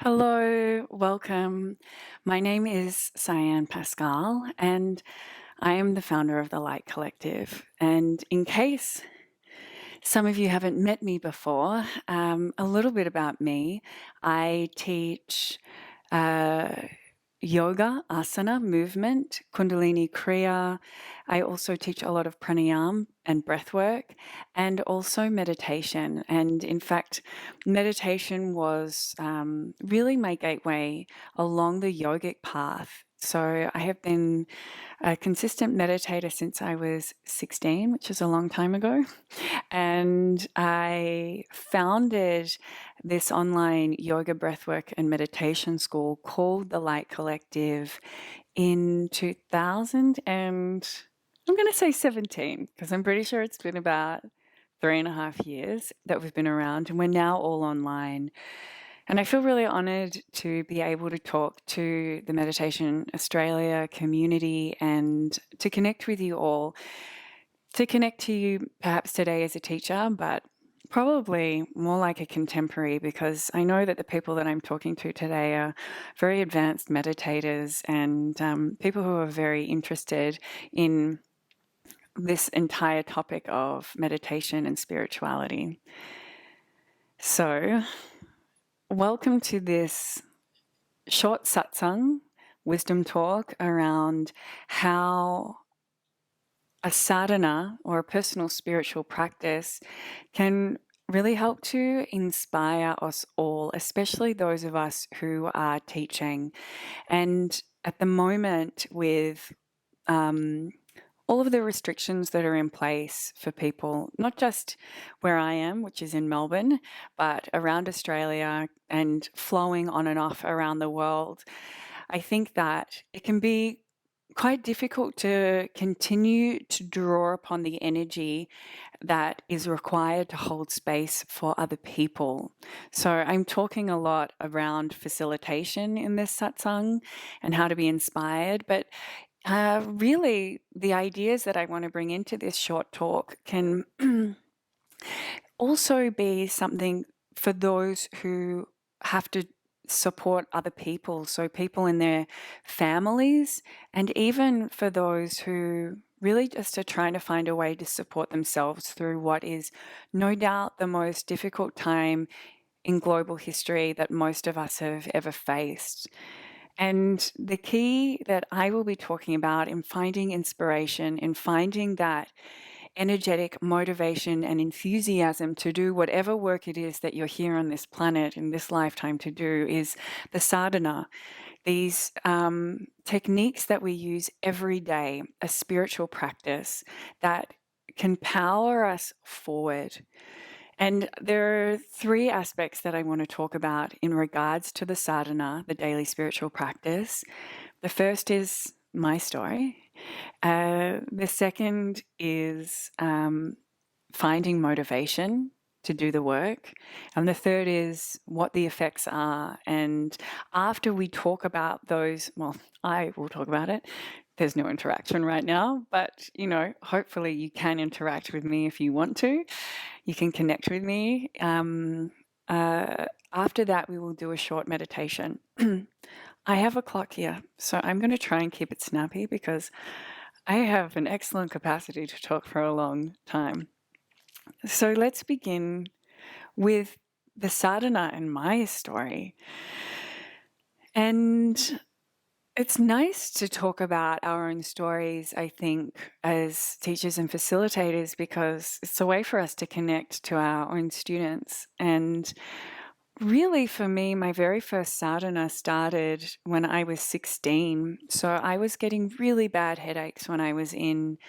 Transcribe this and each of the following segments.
Hello, welcome. My name is Sian Pascale, and I am the founder of the Light Collective. And in case some of you haven't met me before, a little bit about me. I teach uh, yoga, asana, movement, Kundalini Kriya. I also teach a lot of pranayama and breath work, and also meditation. And in fact, meditation was really my gateway along the yogic path. So I have been a consistent meditator since I was 16, which is a long time ago. And I founded this online yoga, breathwork, and meditation school called the Light Collective in 2000 and I'm going to say 17 because I'm pretty sure it's been about 3.5 years that we've been around, and we're now all online. And I feel really honored to be able to talk to the Meditation Australia community and to connect with you all, to connect to you perhaps today as a teacher, but probably more like a contemporary, because I know that the people that I'm talking to today are very advanced meditators and people who are very interested in this entire topic of meditation and spirituality. So, welcome to this short satsang, wisdom talk around how a sadhana or a personal spiritual practice can really help to inspire us all, especially those of us who are teaching. And at the moment, with all of the restrictions that are in place for people, not just where I am, which is in Melbourne, but around Australia and flowing on and off around the world, I think that it can be quite difficult to continue to draw upon the energy that is required to hold space for other people. So I'm talking a lot around facilitation in this satsang and how to be inspired, but really the ideas that I want to bring into this short talk can also be something for those who have to support other people, so people in their families, and even for those who really just are trying to find a way to support themselves through what is no doubt the most difficult time in global history that most of us have ever faced. And the key that I will be talking about in finding inspiration, in finding that energetic motivation and enthusiasm to do whatever work it is that you're here on this planet in this lifetime to do, is the sadhana. These techniques that we use every day, a spiritual practice that can power us forward. And there are three aspects that I want to talk about in regards to the sadhana, the daily spiritual practice. The first is my story. The second is finding motivation to do the work. And the third is what the effects are. And after we talk about those, well, I will talk about it. There's no interaction right now, but hopefully you can interact with me if you want to. You can connect with me. After that, we will do a short meditation. I have a clock here, so I'm going to try and keep it snappy because I have an excellent capacity to talk for a long time. So let's begin with the sadhana and my story. And it's nice to talk about our own stories, I think, as teachers and facilitators, because it's a way for us to connect to our own students. And really, for me, my very first sadhana started when I was 16. So I was getting really bad headaches when I was in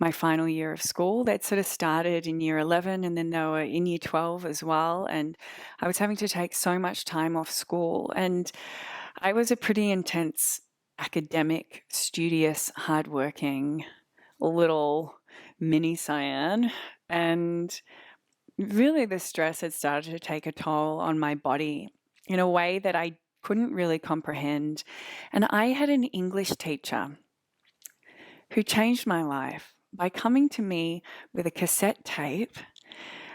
my final year of school. That sort of started in year 11, and then they were in year 12 as well. And I was having to take so much time off school. And I was a pretty intense academic, studious, hardworking little mini Cyan. And really the stress had started to take a toll on my body in a way that I couldn't really comprehend. And I had an English teacher who changed my life by coming to me with a cassette tape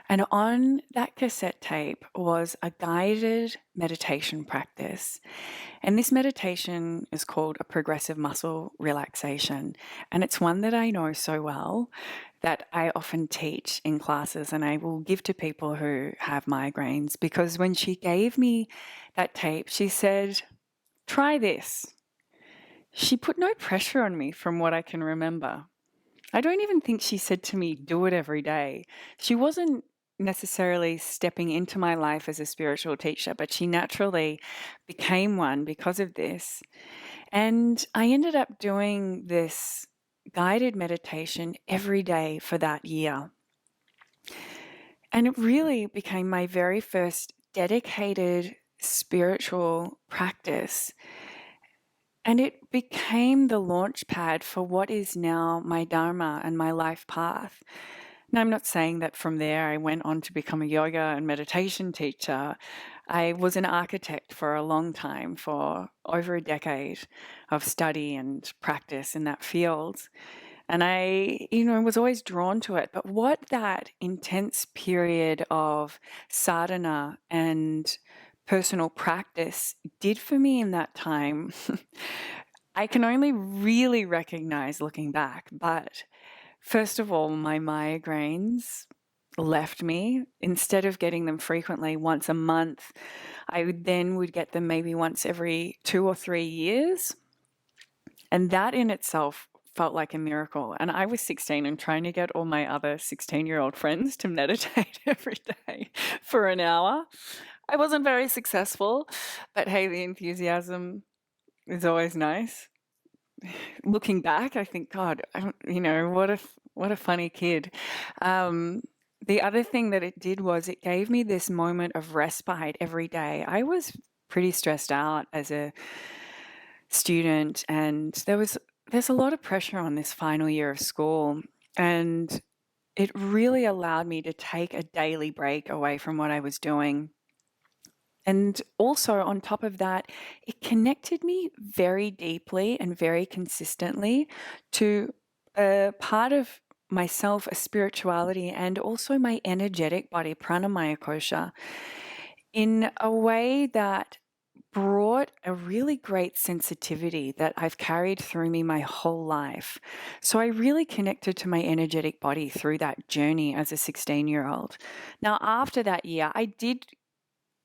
And on that cassette tape was a guided meditation practice. And this meditation is called a progressive muscle relaxation. And it's one that I know so well that I often teach in classes and I will give to people who have migraines, because when she gave me that tape, she said, "Try this." She put no pressure on me from what I can remember. I don't even think she said to me, "Do it every day." She wasn't necessarily stepping into my life as a spiritual teacher, but she naturally became one because of this. And I ended up doing this guided meditation every day for that year. And it really became my very first dedicated spiritual practice. And it became the launch pad for what is now my Dharma and my life path. Now, I'm not saying that from there I went on to become a yoga and meditation teacher. I was an architect for a long time, for over a decade of study and practice in that field. And I, was always drawn to it. But what that intense period of sadhana and personal practice did for me in that time, I can only really recognize looking back. But first of all, my migraines left me. Instead of getting them frequently once a month, I would get them maybe once every 2 or 3 years. And that in itself felt like a miracle. And I was 16 and trying to get all my other 16-year-old friends to meditate every day for an hour. I wasn't very successful, but hey, the enthusiasm is always nice. Looking back, I think, God, what a funny kid. The other thing that it did was it gave me this moment of respite every day. I was pretty stressed out as a student, and there's a lot of pressure on this final year of school, and it really allowed me to take a daily break away from what I was doing. And also on top of that, it connected me very deeply and very consistently to a part of myself, a spirituality, and also my energetic body, pranamaya kosha, in a way that brought a really great sensitivity that I've carried through me my whole life. So I really connected to my energetic body through that journey as a 16-year-old. Now, after that year, I did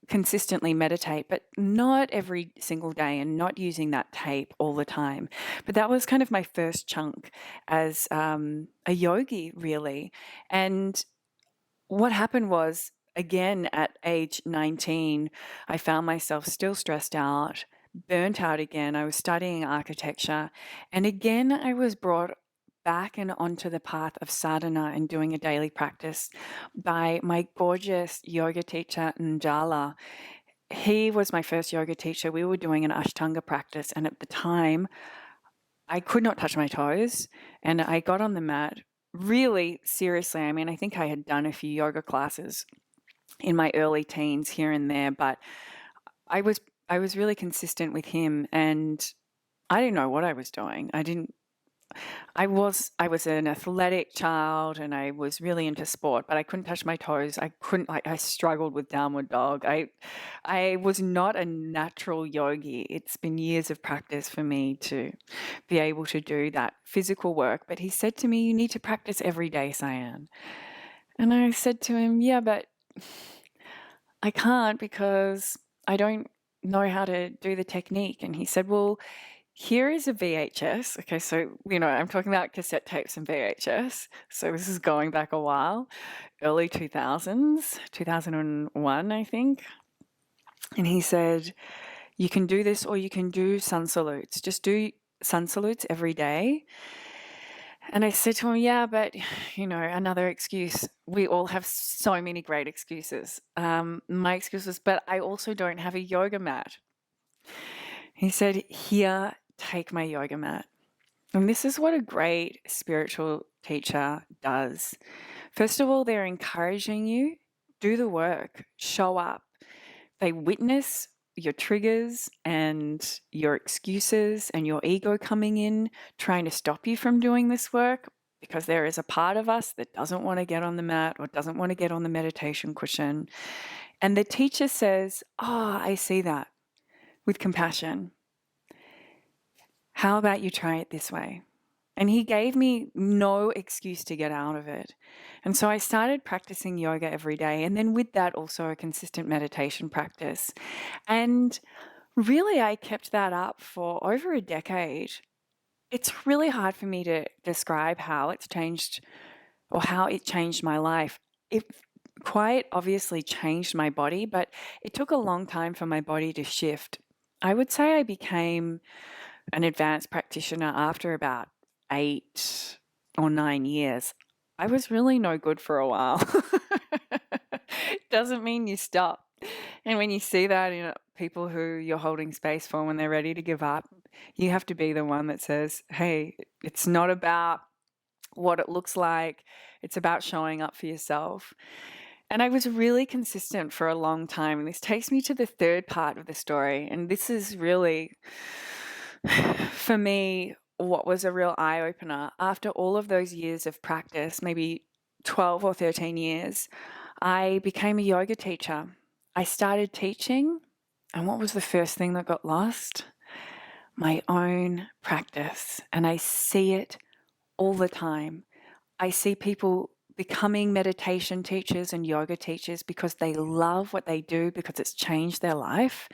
consistently meditate, but not every single day and not using that tape all the time. But that was kind of my first chunk as a yogi, really. And what happened was, again, at age 19, I found myself still stressed out, burnt out again. I was studying architecture. And again, I was brought back and onto the path of sadhana and doing a daily practice by my gorgeous yoga teacher, Njala. He was my first yoga teacher. We were doing an Ashtanga practice. And at the time, I could not touch my toes. And I got on the mat really seriously. I mean, I think I had done a few yoga classes in my early teens here and there, but I was really consistent with him, and I didn't know what I was doing. I was an athletic child and I was really into sport, but I couldn't touch my toes. I struggled with downward dog. I was not a natural yogi. It's been years of practice for me to be able to do that physical work. But he said to me, "You need to practice every day, Sian." And I said to him, "Yeah, but I can't because I don't know how to do the technique." And he said, "Well, here is a VHS." Okay, so, I'm talking about cassette tapes and VHS. So this is going back a while, early 2000s, 2001, I think. And he said, "You can do this or you can do sun salutes. Just do sun salutes every day." And I said to him, "Yeah, but, another excuse. We all have so many great excuses." My excuse was, "But I also don't have a yoga mat." He said, "Here, take my yoga mat." And this is what a great spiritual teacher does. First of all, they're encouraging you, do the work, show up. They witness your triggers and your excuses and your ego coming in, trying to stop you from doing this work, because there is a part of us that doesn't want to get on the mat or doesn't want to get on the meditation cushion. And the teacher says, "Oh, I see that," with compassion. "How about you try it this way?" And he gave me no excuse to get out of it. And so I started practicing yoga every day. And then with that, also a consistent meditation practice. And really, I kept that up for over a decade. It's really hard for me to describe how it's changed or how it changed my life. It quite obviously changed my body, but it took a long time for my body to shift. I would say I became an advanced practitioner after about 8 or 9 years. I was really no good for a while. Doesn't mean you stop. And when you see that in people who you're holding space for when they're ready to give up, you have to be the one that says, "Hey, it's not about what it looks like. It's about showing up for yourself." And I was really consistent for a long time. And this takes me to the third part of the story. And this is really, for me, what was a real eye-opener. After all of those years of practice, maybe 12 or 13 years, I became a yoga teacher. I started teaching, and what was the first thing that got lost? My own practice. And I see it all the time. I see people becoming meditation teachers and yoga teachers because they love what they do, because it's changed their life.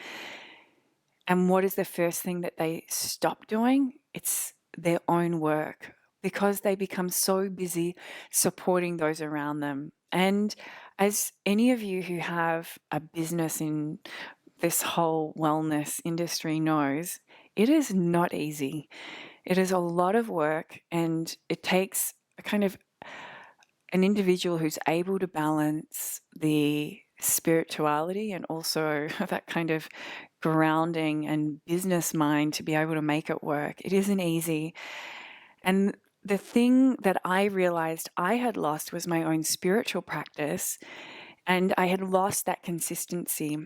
And what is the first thing that they stop doing? It's their own work, because they become so busy supporting those around them. And as any of you who have a business in this whole wellness industry knows, it is not easy. It is a lot of work, and it takes a kind of an individual who's able to balance the spirituality and also that kind of grounding and business mind to be able to make it work. It isn't easy. And the thing that I realized I had lost was my own spiritual practice, and I had lost that consistency.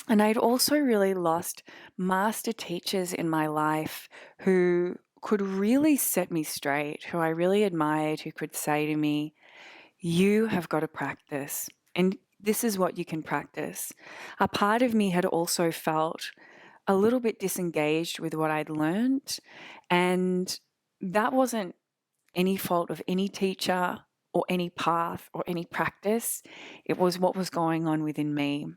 And I'd also really lost master teachers in my life who could really set me straight, who I really admired, who could say to me, "You have got to practice, and this is what you can practice." A part of me had also felt a little bit disengaged with what I'd learned, and that wasn't any fault of any teacher or any path or any practice. It was what was going on within me.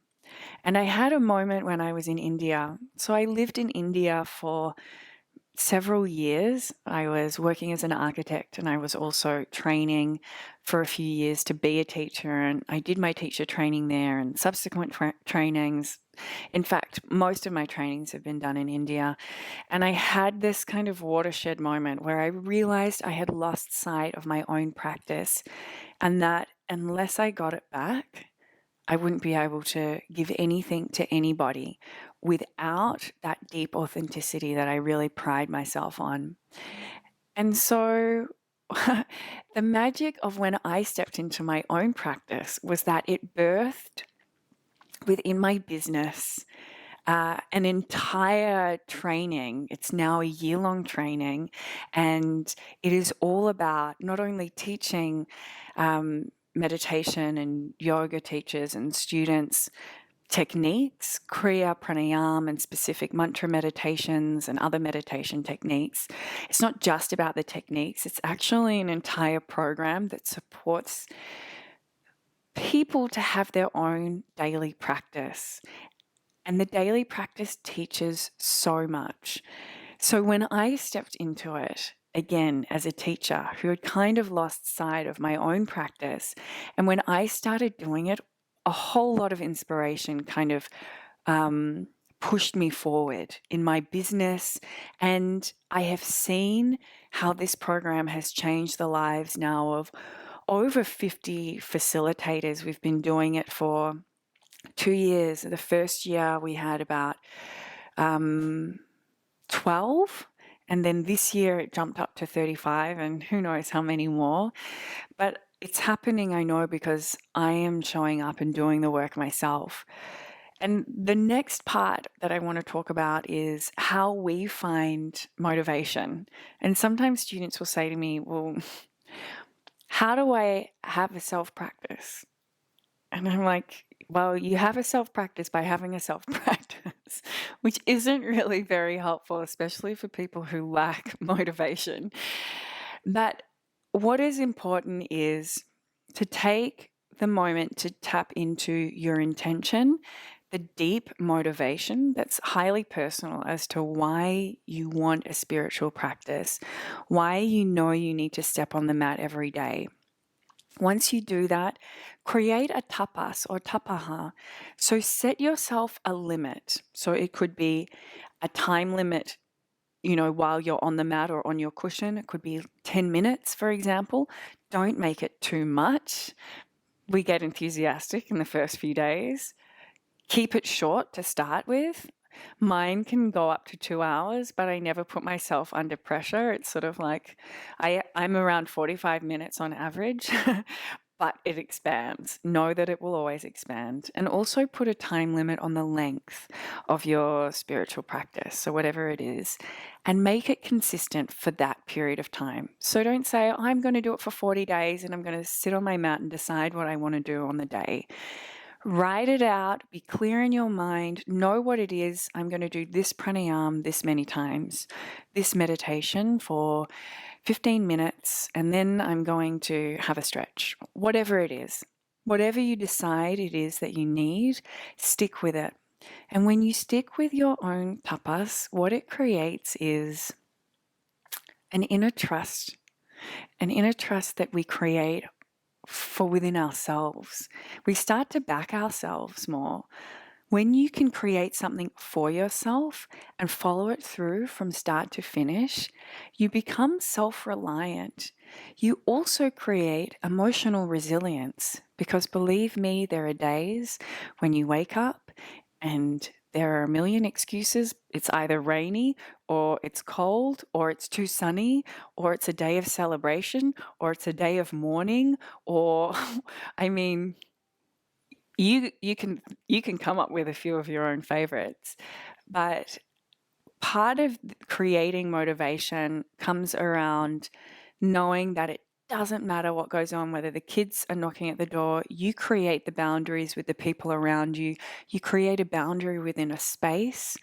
And I had a moment when I was in India. So I lived in India for several years. I was working as an architect, and I was also training for a few years to be a teacher. And I did my teacher training there and subsequent trainings. In fact, most of my trainings have been done in India. And I had this kind of watershed moment where I realized I had lost sight of my own practice, and that unless I got it back, I wouldn't be able to give anything to anybody without that deep authenticity that I really pride myself on. And so the magic of when I stepped into my own practice was that it birthed within my business an entire training. It's now a year-long training, and it is all about not only teaching meditation and yoga teachers and students techniques, Kriya, Pranayama, and specific mantra meditations and other meditation techniques. It's not just about the techniques, it's actually an entire program that supports people to have their own daily practice. And the daily practice teaches so much. So when I stepped into it, again, as a teacher who had kind of lost sight of my own practice, and when I started doing it, a whole lot of inspiration kind of pushed me forward in my business. And I have seen how this program has changed the lives now of over 50 facilitators. We've been doing it for 2 years. The first year we had about 12, and then this year it jumped up to 35, and who knows how many more. But it's happening, I know, because I am showing up and doing the work myself. And the next part that I want to talk about is how we find motivation. And sometimes students will say to me, "Well, how do I have a self-practice? And I'm like, well, you have a self-practice by having a self-practice, which isn't really very helpful, especially for people who lack motivation. But what is important is to take the moment to tap into your intention, the deep motivation that's highly personal as to why you want a spiritual practice, why you know you need to step on the mat every day. Once you do that, create a tapas or tapaha. So set yourself a limit. So it could be a time limit, while you're on the mat or on your cushion. It could be 10 minutes, for example. Don't make it too much. We get enthusiastic in the first few days. Keep it short to start with. Mine can go up to 2 hours, but I never put myself under pressure. It's sort of like I'm around 45 minutes on average, but it expands. Know that it will always expand. And also put a time limit on the length of your spiritual practice, so whatever it is, and make it consistent for that period of time. So don't say, I'm going to do it for 40 days and I'm going to sit on my mat and decide what I want to do on the day. Write it out, be clear in your mind, know what it is. I'm going to do this pranayama this many times, this meditation for 15 minutes, and then I'm going to have a stretch. Whatever it is, whatever you decide it is that you need, stick with it. And when you stick with your own tapas, what it creates is an inner trust that we create for within ourselves. We start to back ourselves more. When you can create something for yourself and follow it through from start to finish, you become self-reliant. You also create emotional resilience, because believe me, there are days when you wake up and there are a million excuses. It's either rainy or it's cold or it's too sunny or it's a day of celebration or it's a day of mourning, or I mean, you can come up with a few of your own favorites, but part of creating motivation comes around knowing that it doesn't matter what goes on, whether the kids are knocking at the door, you create the boundaries with the people around you. You create a boundary within a space.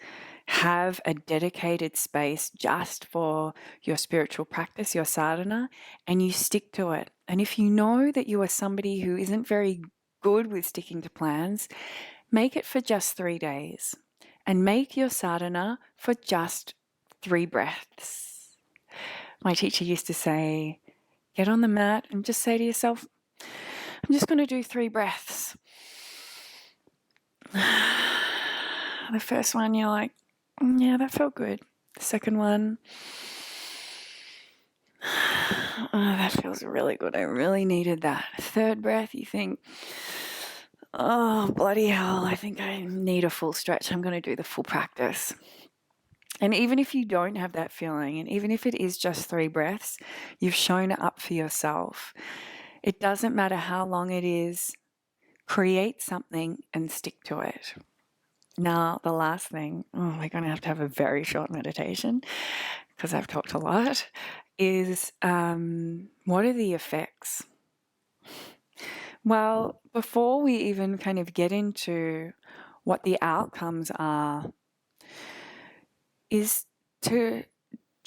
Have a dedicated space just for your spiritual practice, your sadhana, and you stick to it. And if you know that you are somebody who isn't very good with sticking to plans, make it for just 3 days and make your sadhana for just 3 breaths. My teacher used to say, get on the mat and just say to yourself, I'm just going to do 3 breaths. The first one, you're like, yeah, that felt good. The second one, oh, that feels really good. I really needed that. Third breath, you think, oh, bloody hell, I think I need a full stretch. I'm going to do the full practice. And even if you don't have that feeling, and even if it is just 3 breaths, you've shown up for yourself. It doesn't matter how long it is. Create something and stick to it. Now, the last thing, we're going to have a very short meditation because I've talked a lot, is what are the effects? Well, before we even kind of get into what the outcomes are, is to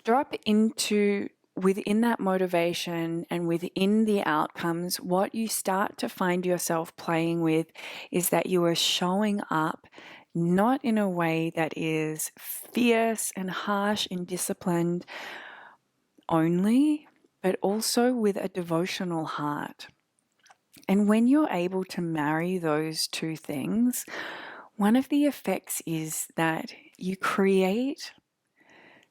drop into within that motivation and within the outcomes, what you start to find yourself playing with is that you are showing up not in a way that is fierce and harsh and disciplined only, but also with a devotional heart. And when you're able to marry those two things, one of the effects is that you create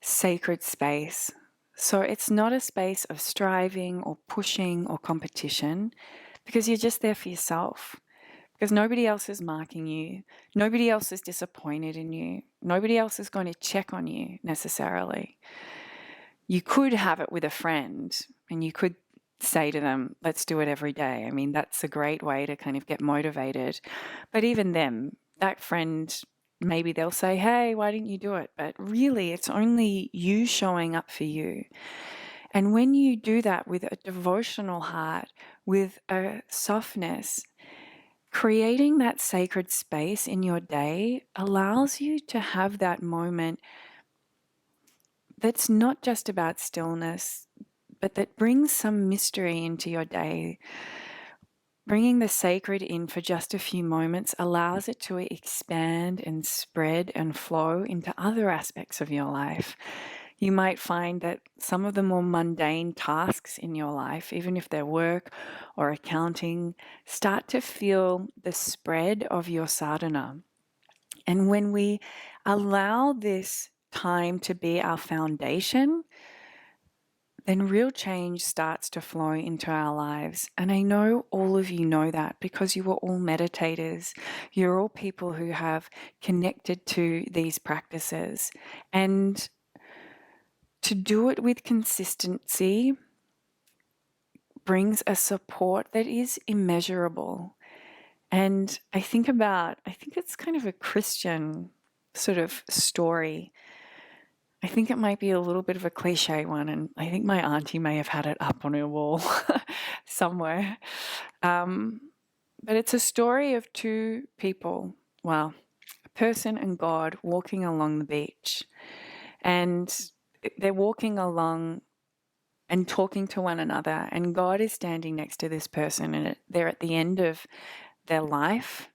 sacred space. So it's not a space of striving or pushing or competition, because you're just there for yourself. Because nobody else is marking you. Nobody else is disappointed in you. Nobody else is going to check on you necessarily. You could have it with a friend and you could say to them, let's do it every day. I mean, that's a great way to kind of get motivated. But even them, that friend, maybe they'll say, hey, why didn't you do it? But really, it's only you showing up for you. And when you do that with a devotional heart, with a softness, creating that sacred space in your day allows you to have that moment that's not just about stillness, but that brings some mystery into your day. Bringing the sacred in for just a few moments allows it to expand and spread and flow into other aspects of your life. You might find that some of the more mundane tasks in your life, even if they're work or accounting, start to feel the spread of your sadhana. And when we allow this time to be our foundation, then real change starts to flow into our lives. And I know all of you know that because you are all meditators. You're all people who have connected to these practices. And to do it with consistency brings a support that is immeasurable. And I think it's kind of a Christian sort of story. I think it might be a little bit of a cliche one, and I think my auntie may have had it up on her wall somewhere. But it's a story of two people, well, a person and God walking along the beach. And they're walking along and talking to one another, and God is standing next to this person, and they're at the end of their life.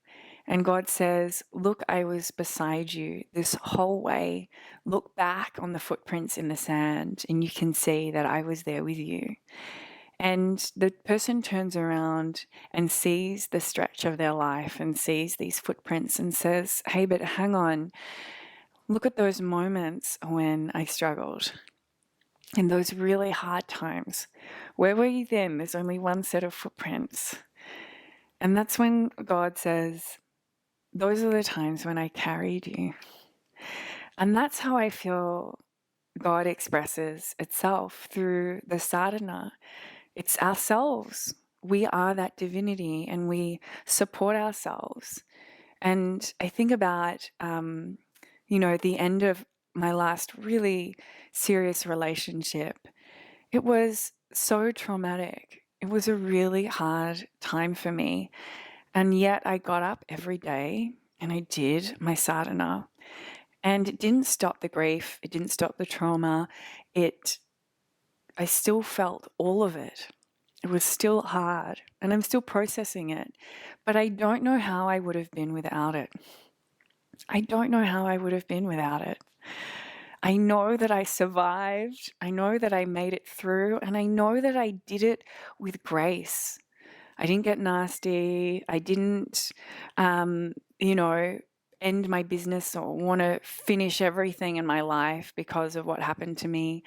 And God says, look, I was beside you this whole way. Look back on the footprints in the sand and you can see that I was there with you. And the person turns around and sees the stretch of their life and sees these footprints and says, hey, but hang on. Look at those moments when I struggled. In those really hard times. Where were you then? There's only one set of footprints. And that's when God says, those are the times when I carried you. And that's how I feel God expresses itself through the sadhana. It's ourselves. We are that divinity and we support ourselves. And I think about, the end of my last really serious relationship. It was so traumatic. It was a really hard time for me. And yet I got up every day and I did my sadhana. And it didn't stop the grief. It didn't stop the trauma. I still felt all of it. It was still hard and I'm still processing it. But I don't know how I would have been without it. I don't know how I would have been without it. I know that I survived. I know that I made it through. And I know that I did it with grace. I didn't get nasty. I didn't, end my business or want to finish everything in my life because of what happened to me.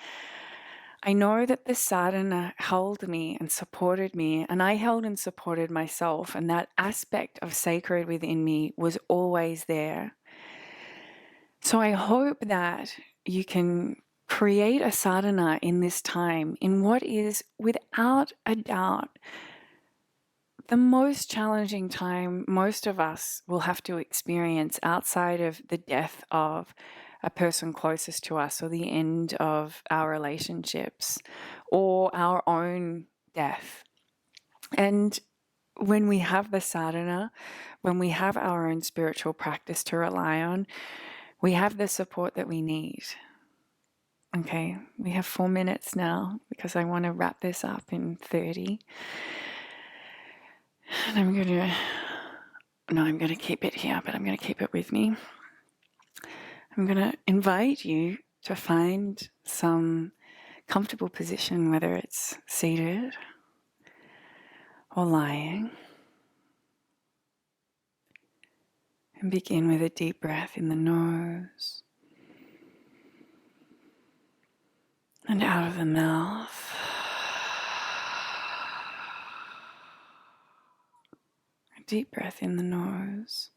I know that the sadhana held me and supported me, and I held and supported myself, and that aspect of sacred within me was always there. So I hope that you can create a sadhana in this time, in what is, without a doubt, the most challenging time most of us will have to experience outside of the death of a person closest to us or the end of our relationships or our own death. And when we have the sadhana, when we have our own spiritual practice to rely on, we have the support that we need. Okay, we have 4 minutes now because I want to wrap this up in 30. And I'm going to keep it here, but I'm going to keep it with me. I'm going to invite you to find some comfortable position, whether it's seated or lying. And begin with a deep breath in the nose and out of the mouth. A deep breath in the nose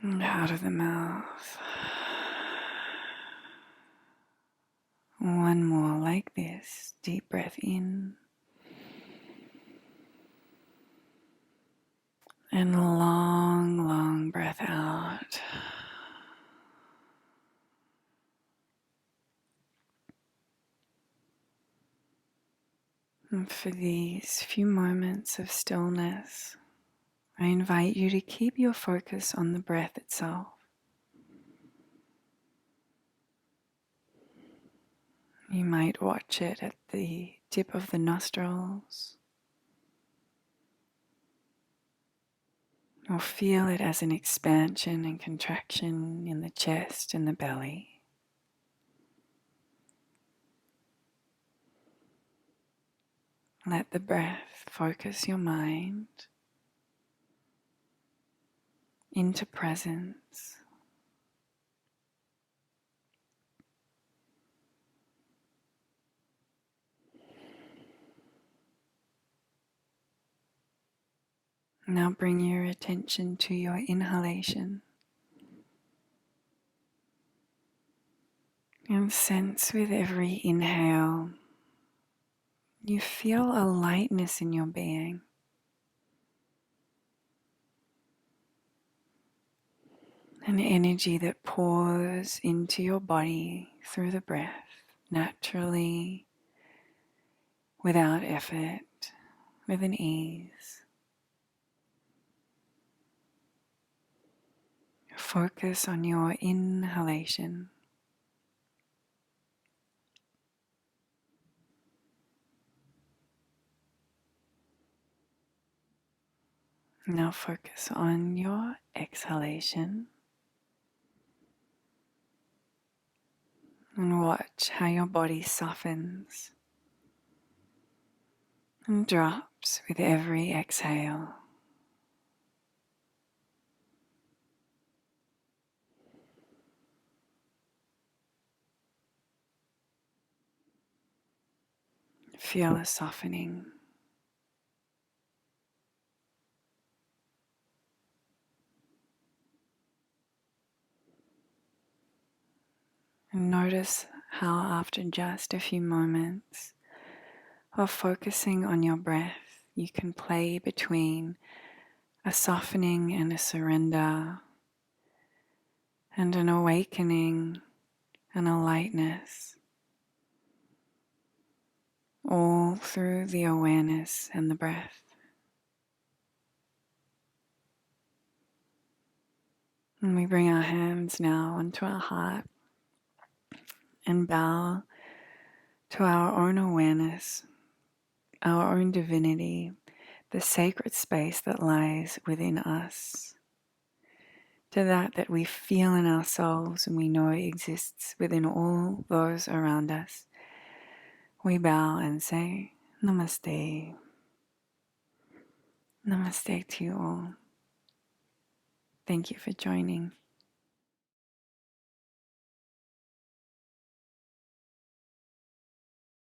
and out of the mouth. One more like this. Deep breath in. And a long, long breath out. And for these few moments of stillness, I invite you to keep your focus on the breath itself. You might watch it at the tip of the nostrils, or feel it as an expansion and contraction in the chest and the belly. Let the breath focus your mind into presence. Now bring your attention to your inhalation and sense with every inhale you feel a lightness in your being. An energy that pours into your body through the breath, naturally, without effort, with an ease. Focus on your inhalation. Now focus on your exhalation and watch how your body softens and drops with every exhale. Feel a softening. And notice how after just a few moments of focusing on your breath, you can play between a softening and a surrender, and an awakening and a lightness, all through the awareness and the breath. And we bring our hands now onto our heart and bow to our own awareness, our own divinity, the sacred space that lies within us, to that we feel in ourselves and we know exists within all those around us. We bow and say, Namaste. Namaste to you all. Thank you for joining.